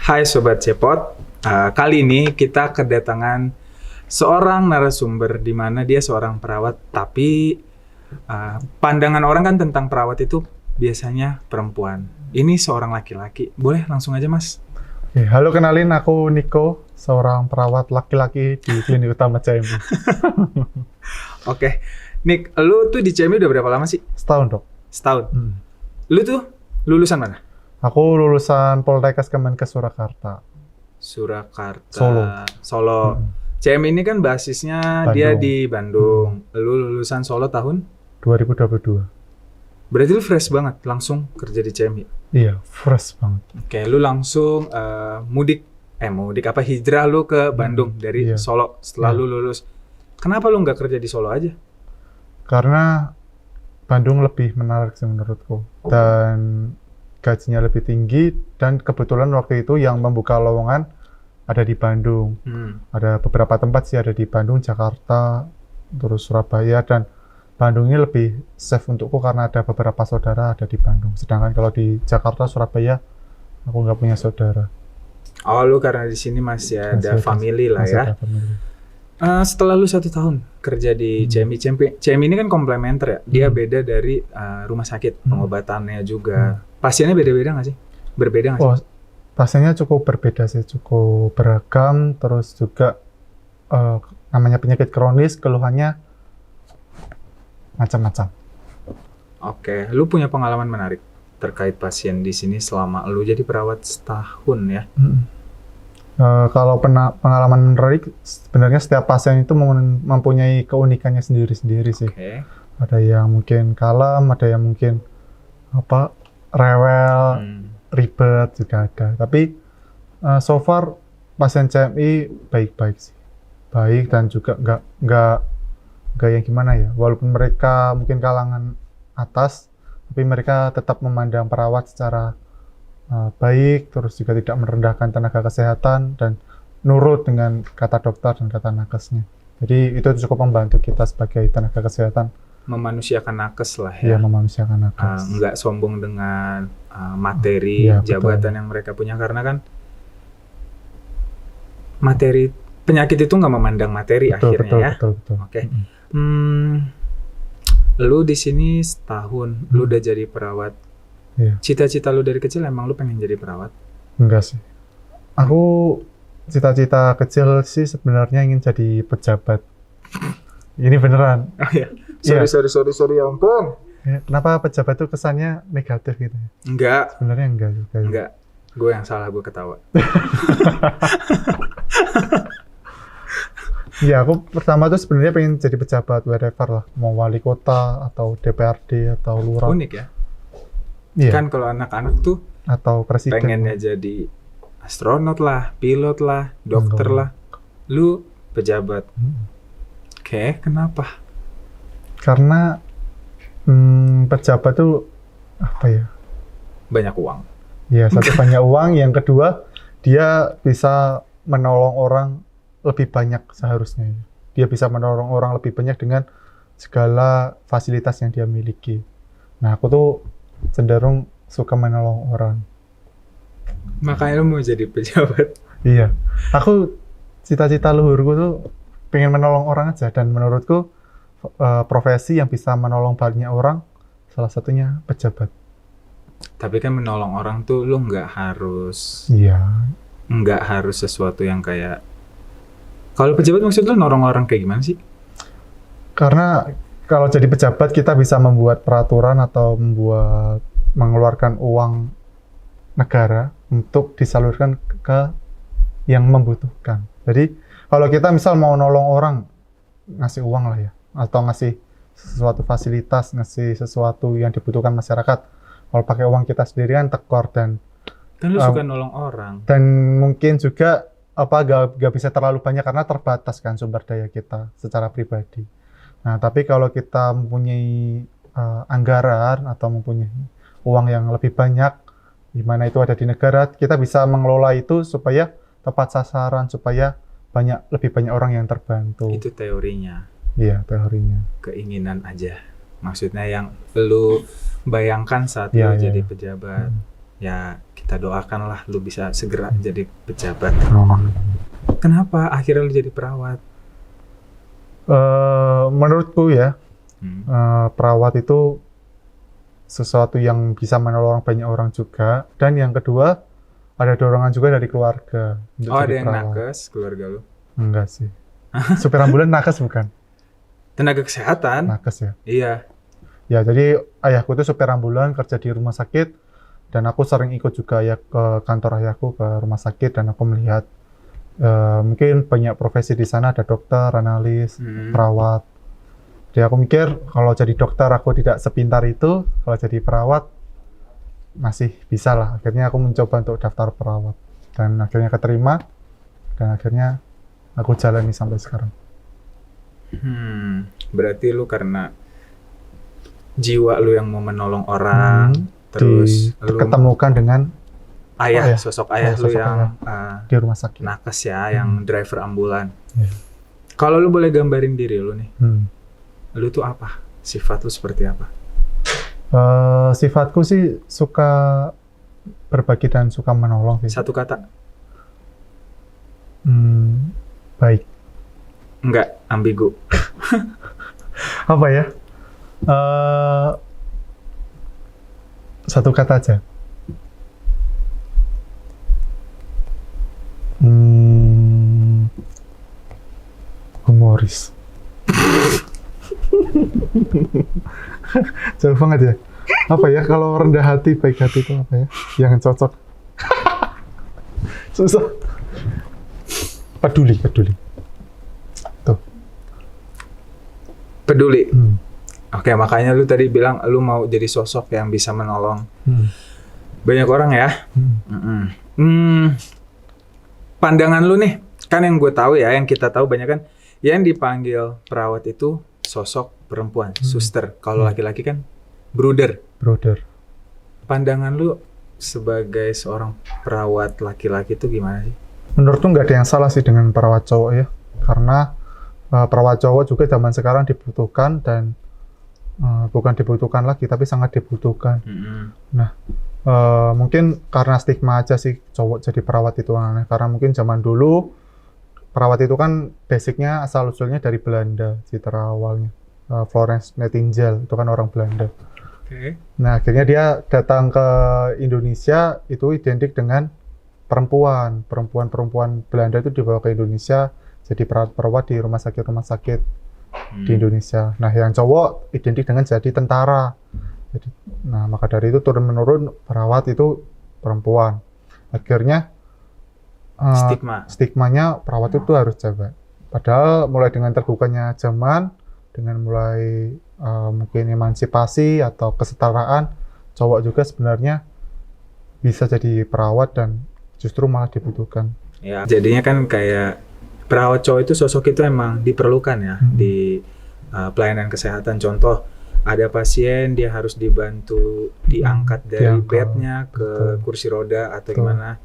Hai Sobat Cepot, kali ini kita kedatangan seorang narasumber di mana dia seorang perawat, tapi pandangan orang kan tentang perawat itu biasanya perempuan. Ini seorang laki-laki, boleh langsung aja Mas? Halo, kenalin aku Niko, seorang perawat laki-laki di Klinik Utama CMI. Oke, Nick, lu tuh di CMI udah berapa lama sih? Setahun, Dok. Setahun. Lu tuh lulusan mana? Aku lulusan Poltekkes Kemenkes Surakarta. Surakarta. Solo. CMI ini kan basisnya Bandung. dia di Bandung. Lu lulusan Solo tahun? 2022. Berarti lu fresh banget, langsung kerja di CMI? Iya, fresh banget. Oke, lu langsung hijrah lu ke Bandung dari Iya. Solo setelah lu lulus. Kenapa lu nggak kerja di Solo aja? Karena Bandung lebih menarik sih menurutku. Dan gajinya lebih tinggi, dan kebetulan waktu itu yang membuka lowongan ada di Bandung. Ada beberapa tempat sih, ada di Bandung, Jakarta, terus Surabaya, dan Bandung ini lebih safe untukku karena ada beberapa saudara ada di Bandung. Sedangkan kalau di Jakarta, Surabaya, aku nggak punya saudara. Oh, lu karena di sini masih ada family lah Masih ya. ada family. Setelah lu 1 tahun kerja di CMI ini kan komplementer ya. Dia beda dari rumah sakit, pengobatannya juga. Pasiennya beda-beda nggak sih? Berbeda nggak sih? Oh, pasiennya cukup berbeda sih, cukup beragam. Terus juga namanya penyakit kronis, keluhannya macam-macam. Oke, lu punya pengalaman menarik terkait pasien di sini selama lu jadi perawat setahun ya? Kalau pengalaman menarik, sebenarnya setiap pasien itu mempunyai keunikannya sendiri-sendiri sih. Oke. Ada yang mungkin kalem, ada yang mungkin rewel, ribet juga ada. Tapi so far pasien CMI baik-baik sih, baik, dan juga nggak yang gimana ya. Walaupun mereka mungkin kalangan atas, tapi mereka tetap memandang perawat secara baik, terus juga tidak merendahkan tenaga kesehatan dan nurut dengan kata dokter dan kata nakesnya. Jadi itu cukup membantu kita sebagai tenaga kesehatan. Memanusiakan nakes lah Ya, ya. memanusiakan nakes. Nggak sombong dengan materi Iya, jabatan yang mereka punya, karena kan materi penyakit itu nggak memandang materi akhirnya ya. Betul. Oke. Lu di sini setahun, lu udah jadi perawat. Iya. Cita-cita lu dari kecil emang lu pengen jadi perawat? Enggak sih. Aku cita-cita kecil sih sebenarnya ingin jadi pejabat. Ini beneran. Oh ya. Iya. Sorry, ya ampun. Ya, kenapa pejabat itu kesannya negatif gitu? Enggak. Sebenarnya enggak juga. Enggak. Gue yang salah, gue ketawa. Ya, aku pertama tuh sebenarnya pengen jadi pejabat wherever lah, mau wali kota atau DPRD atau lurah. Unik ya. Iya. Kan kalau anak-anak tuh Atau presiden. pengennya jadi astronot lah, pilot lah, dokter lah. Lu pejabat. Oke, kenapa? Karena pejabat tuh apa ya? Banyak uang. Ya, satu banyak uang, yang kedua dia bisa menolong orang lebih banyak seharusnya. Dia bisa menolong orang lebih banyak dengan segala fasilitas yang dia miliki. Nah, aku tuh cenderung suka menolong orang. Makanya lu mau jadi pejabat. Iya, aku cita-cita luhurku tuh pengen menolong orang aja, dan menurutku profesi yang bisa menolong banyak orang salah satunya pejabat. Tapi kan menolong orang tuh lu nggak harus sesuatu yang kayak, kalau pejabat maksud lu nolong orang kayak gimana sih? Karena kalau jadi pejabat kita bisa membuat peraturan atau mengeluarkan uang negara untuk disalurkan ke yang membutuhkan. Jadi kalau kita misal mau nolong orang, ngasih uang lah ya, atau ngasih sesuatu fasilitas, ngasih sesuatu yang dibutuhkan masyarakat. Kalau pakai uang kita sendiri kan tekor, dan Kan lu suka nolong orang. dan mungkin juga gak bisa terlalu banyak karena terbatas kan sumber daya kita secara pribadi. Nah, tapi kalau kita mempunyai anggaran atau mempunyai uang yang lebih banyak, di mana itu ada di negara, kita bisa mengelola itu supaya tepat sasaran, supaya lebih banyak orang yang terbantu. Itu teorinya. Iya, teorinya. Keinginan aja. Maksudnya yang lu bayangkan saat Iya, lu iya, jadi iya. pejabat. Ya kita doakanlah lu bisa segera jadi pejabat. Kenapa akhirnya lu jadi perawat? Menurutku ya, Hmm. perawat itu sesuatu yang bisa menolong banyak orang juga, dan yang kedua ada dorongan juga dari keluarga untuk Oh, ada jadi yang perawat. nakes keluarga lu? Enggak sih. Supir ambulan nakes bukan? Tenaga kesehatan? Nakes ya. Iya. Ya, jadi ayahku itu supir ambulan kerja di rumah sakit, dan aku sering ikut juga ya ke kantor ayahku ke rumah sakit, dan aku melihat mungkin banyak profesi di sana, ada dokter, analis, Hmm. perawat. Jadi aku mikir kalau jadi dokter aku tidak sepintar itu, kalau jadi perawat masih bisa lah. Akhirnya aku mencoba untuk daftar perawat, dan akhirnya keterima, dan akhirnya aku jalani sampai sekarang. Berarti lu karena jiwa lu yang mau menolong orang, terus lu Diketemukan dengan sosok ayah lu sosok yang di rumah sakit. nakes ya, yang driver ambulan. Iya. Kalau lu boleh gambarin diri lu nih, Hmm. lu tuh apa? Sifat lu seperti apa? Sifatku sih suka berbagi dan suka menolong sih. Satu kata? Baik. Enggak, ambigu. Apa ya? Satu kata aja. Humoris. Jauh banget ya. Apa ya kalau rendah hati, baik hati itu apa ya? Yang cocok. Susah. Peduli. Tuh. Peduli. Hmm. Oke, makanya lu tadi bilang lu mau jadi sosok yang bisa menolong Hmm. banyak orang ya. Pandangan lu nih, kan yang gue tahu ya, yang kita tahu banyak kan, yang dipanggil perawat itu sosok perempuan, suster. Kalau laki-laki kan brother. Pandangan lu sebagai seorang perawat laki-laki itu gimana sih? Menurutku nggak ada yang salah sih dengan perawat cowok ya, karena perawat cowok juga zaman sekarang dibutuhkan, dan bukan dibutuhkan lagi tapi sangat dibutuhkan. Nah, mungkin karena stigma aja sih cowok jadi perawat itu aneh, karena mungkin zaman dulu perawat itu kan basicnya asal usulnya dari Belanda, citra awalnya Florence Nightingale itu kan orang Belanda. Oke. Nah, akhirnya dia datang ke Indonesia itu identik dengan perempuan Belanda itu dibawa ke Indonesia jadi perawat di rumah sakit di Indonesia. Nah, yang cowok identik dengan jadi tentara. Jadi, nah, maka dari itu turun menurun perawat itu perempuan. Akhirnya stigmanya perawat itu harus cewek. Padahal mulai dengan terbukanya zaman, dengan mulai mungkin emansipasi atau kesetaraan, cowok juga sebenarnya bisa jadi perawat dan justru malah dibutuhkan. Ya, jadinya kan kayak perawat cowok itu sosok itu emang diperlukan ya di pelayanan kesehatan. Contoh, ada pasien dia harus dibantu diangkat dari bednya ke kursi roda atau gimana.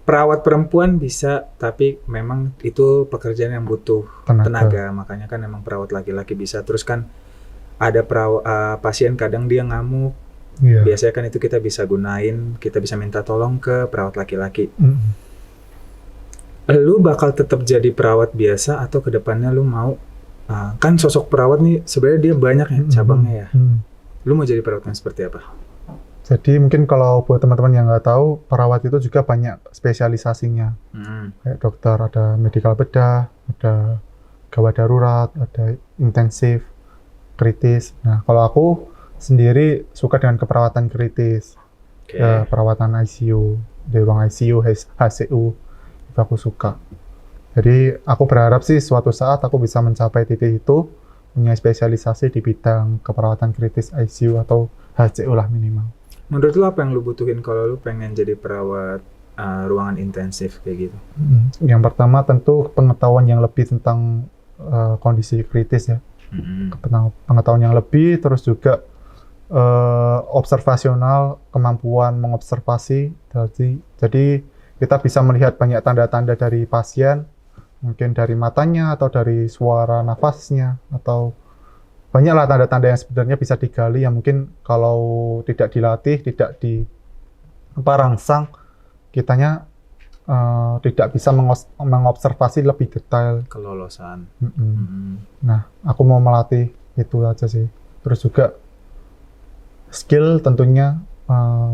Perawat perempuan bisa, tapi memang itu pekerjaan yang butuh tenaga. Makanya kan emang perawat laki-laki bisa. Terus kan ada pasien kadang dia ngamuk. Biasanya kan itu kita bisa gunain, kita bisa minta tolong ke perawat laki-laki. Lu bakal tetap jadi perawat biasa atau kedepannya lu mau kan sosok perawat nih sebenarnya dia banyak ya cabangnya ya. Lu mau jadi perawat yang seperti apa? Jadi mungkin kalau buat teman-teman yang nggak tahu, perawat itu juga banyak spesialisasinya. Kayak dokter, ada medical bedah, ada gawat darurat, ada intensif, kritis. Nah, kalau aku sendiri suka dengan keperawatan kritis. Ya, perawatan ICU, di ruang ICU, HCU, itu aku suka. Jadi aku berharap sih suatu saat aku bisa mencapai titik itu, punya spesialisasi di bidang keperawatan kritis ICU atau HCU lah minimal. Menurut lu apa yang lu butuhin kalau lu pengen jadi perawat ruangan intensif kayak gitu? Yang pertama tentu pengetahuan yang lebih tentang kondisi kritis ya. Pengetahuan yang lebih, terus juga observasional, kemampuan mengobservasi. Jadi kita bisa melihat banyak tanda-tanda dari pasien, mungkin dari matanya atau dari suara nafasnya atau banyaklah tanda-tanda yang sebenarnya bisa digali yang mungkin kalau tidak dilatih, tidak dirangsang, kitanya tidak bisa mengobservasi lebih detail. Kelolosan. Nah, aku mau melatih itu aja sih. Terus juga skill tentunya,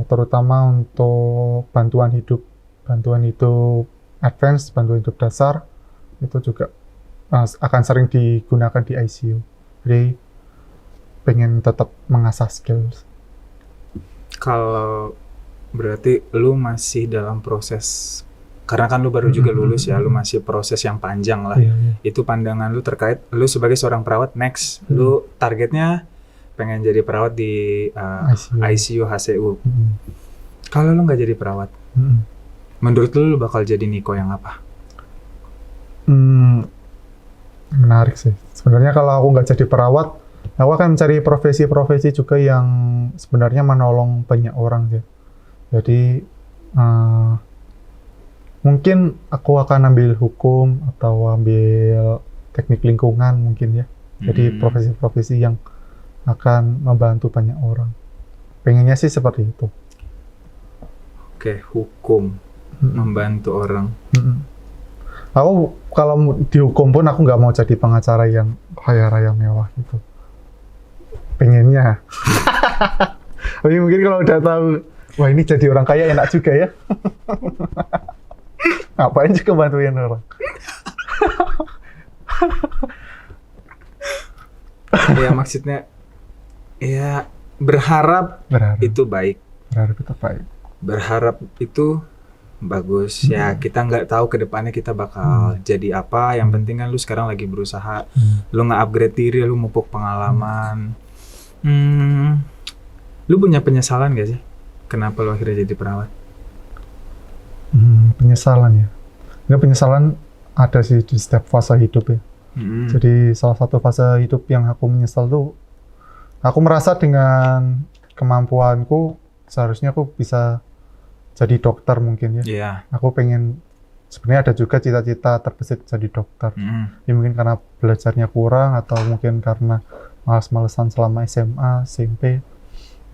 terutama untuk bantuan hidup advance, bantuan hidup dasar, itu juga akan sering digunakan di ICU. Jadi pengen tetap mengasah skill. Kalau berarti lu masih dalam proses, karena kan lu baru juga lulus ya, lu masih proses yang panjang lah. Iya. Itu pandangan lu terkait lu sebagai seorang perawat next, lu targetnya pengen jadi perawat di ICU HCU. Kalau lu nggak jadi perawat, menurut lu bakal jadi Niko yang apa? Menarik sih. Sebenarnya kalau aku nggak jadi perawat, aku akan mencari profesi-profesi juga yang sebenarnya menolong banyak orang sih. Jadi mungkin aku akan ambil hukum atau ambil teknik lingkungan mungkin ya. Jadi profesi-profesi yang akan membantu banyak orang. Pengennya sih seperti itu. Oke, hukum, membantu orang. Aku kalau dihukum pun aku nggak mau jadi pengacara yang kaya raya mewah gitu. Pengennya. Tapi mungkin kalau udah tahu, wah ini jadi orang kaya enak juga ya. Ngapain juga bantuin orang? Ya maksudnya, ya berharap itu baik. Berharap itu baik. Berharap itu bagus. Ya kita nggak tahu ke depannya kita bakal jadi apa. Yang penting kan lu sekarang lagi berusaha, lu nge-upgrade diri, lu mupuk pengalaman. Lu punya penyesalan gak sih? Kenapa lu akhirnya jadi perawat? Penyesalan ya. Nggak, penyesalan ada sih di setiap fase hidup ya. Jadi salah satu fase hidup yang aku menyesal tuh, aku merasa dengan kemampuanku seharusnya aku bisa jadi dokter mungkin ya. Iya. Aku pengen, sebenarnya ada juga cita-cita terbesit jadi dokter. Ya mungkin karena belajarnya kurang atau mungkin karena malas-malesan selama SMA, SMP,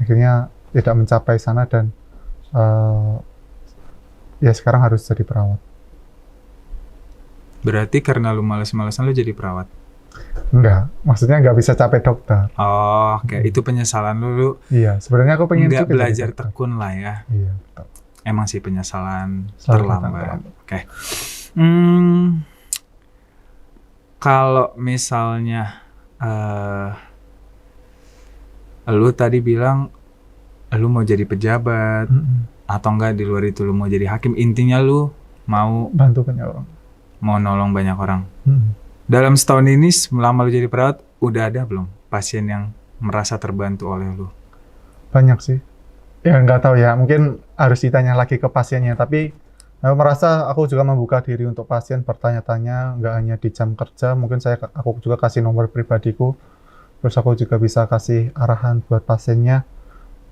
akhirnya tidak mencapai sana dan ya sekarang harus jadi perawat. Berarti karena lu males-malesan lu jadi perawat? Enggak, maksudnya nggak bisa capai dokter. Oh, oke. Itu penyesalan lu Iya, sebenarnya aku pengen nggak juga belajar jadi dokter. tekun lah ya. Iya, betul. Emang sih penyesalan Terlambat. terlambat. Oke. Kalau misalnya lu tadi bilang lu mau jadi pejabat atau enggak di luar itu lu mau jadi hakim, intinya lu mau Bantu banyak orang. mau nolong banyak orang. Dalam setahun ini selama lu jadi perawat, udah ada belum pasien yang merasa terbantu oleh lu? Banyak sih. Ya nggak tahu ya, mungkin harus ditanya lagi ke pasiennya. Tapi aku merasa aku juga membuka diri untuk pasien, bertanya-tanya, nggak hanya di jam kerja. Mungkin aku juga kasih nomor pribadiku. Terus aku juga bisa kasih arahan buat pasiennya.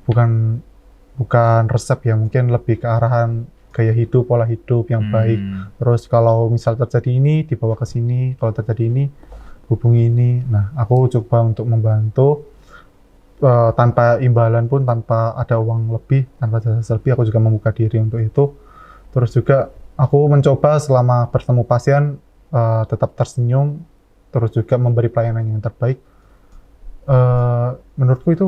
Bukan resep ya, mungkin lebih ke arahan gaya hidup, pola hidup yang baik. Terus kalau misal terjadi ini, dibawa ke sini. Kalau terjadi ini, hubungi ini. Nah, aku coba untuk membantu tanpa imbalan pun, tanpa ada uang lebih, tanpa jasa lebih, aku juga membuka diri untuk itu. Terus juga aku mencoba selama bertemu pasien tetap tersenyum, terus juga memberi pelayanan yang terbaik. Menurutku itu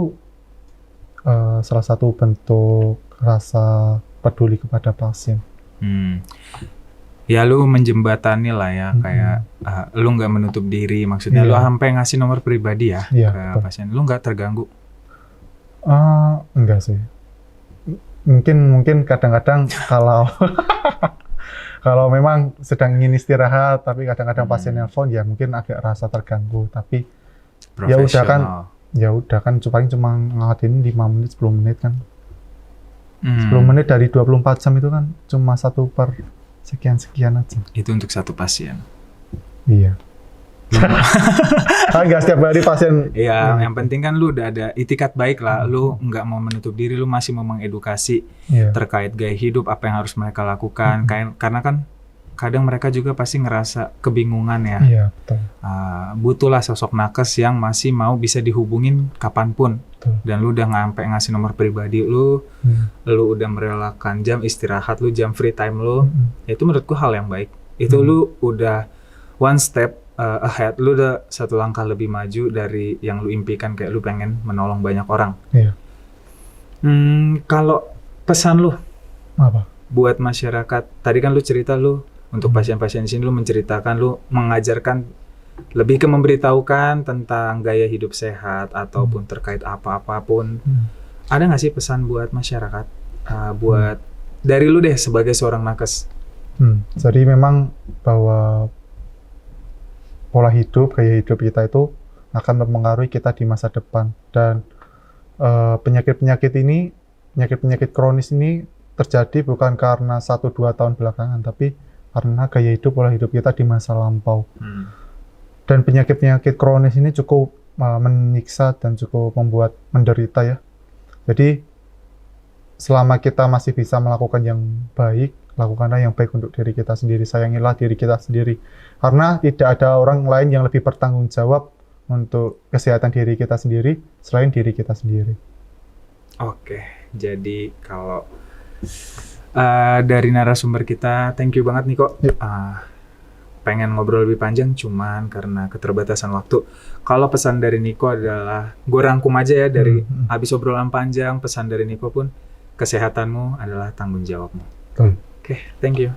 salah satu bentuk rasa peduli kepada pasien. Ya lu menjembatani lah ya, kayak lu nggak menutup diri, maksudnya lu sampai ngasih nomor pribadi ya ke pasien. Lu nggak terganggu? Enggak sih. Mungkin kadang-kadang kalau kalau memang sedang ingin istirahat, tapi kadang-kadang pasien nelpon, ya mungkin agak rasa terganggu. Tapi ya udah kan paling cuma ngelatin 5 menit, 10 menit kan. 10 menit dari 24 jam itu kan cuma 1 per sekian-sekian aja. Itu untuk satu pasien? Iya. Enggak setiap hari pasien. Iya, yang penting kan lu udah ada itikat baik lah. Lu nggak mau menutup diri, lu masih mau mengedukasi terkait gaya hidup, apa yang harus mereka lakukan. Karena kan kadang mereka juga pasti ngerasa kebingungan ya. Iya, betul. Butuhlah sosok nakes yang masih mau bisa dihubungin kapanpun. Betul. Dan lu udah sampai ngasih nomor pribadi lu, lu udah merelakan jam istirahat lu, jam free time lu. Itu menurutku hal yang baik. Itu lu udah one step ahead, lu udah satu langkah lebih maju dari yang lu impikan, kayak lu pengen menolong banyak orang. Iya. Kalau pesan lu Apa? buat masyarakat, tadi kan lu cerita lu untuk pasien-pasien di sini lu menceritakan, lu mengajarkan lebih ke memberitahukan tentang gaya hidup sehat ataupun terkait apa-apapun. Ada nggak sih pesan buat masyarakat, buat dari lu deh sebagai seorang nakes? Jadi memang bahwa pola hidup, gaya hidup kita itu akan mempengaruhi kita di masa depan, dan penyakit-penyakit kronis ini terjadi bukan karena 1-2 tahun belakangan, tapi karena gaya hidup, pola hidup kita di masa lampau. Dan penyakit-penyakit kronis ini cukup menyiksa dan cukup membuat menderita ya. Jadi selama kita masih bisa melakukan yang baik, lakukanlah yang baik untuk diri kita sendiri, sayangilah diri kita sendiri. Karena tidak ada orang lain yang lebih bertanggung jawab untuk kesehatan diri kita sendiri selain diri kita sendiri. Oke, jadi kalau dari narasumber kita, thank you banget nih kok. Pengen ngobrol lebih panjang, cuman karena keterbatasan waktu. Kalau pesan dari Niko adalah, gue rangkum aja ya dari habis obrolan panjang, pesan dari Niko pun, kesehatanmu adalah tanggung jawabmu. Oke, thank you.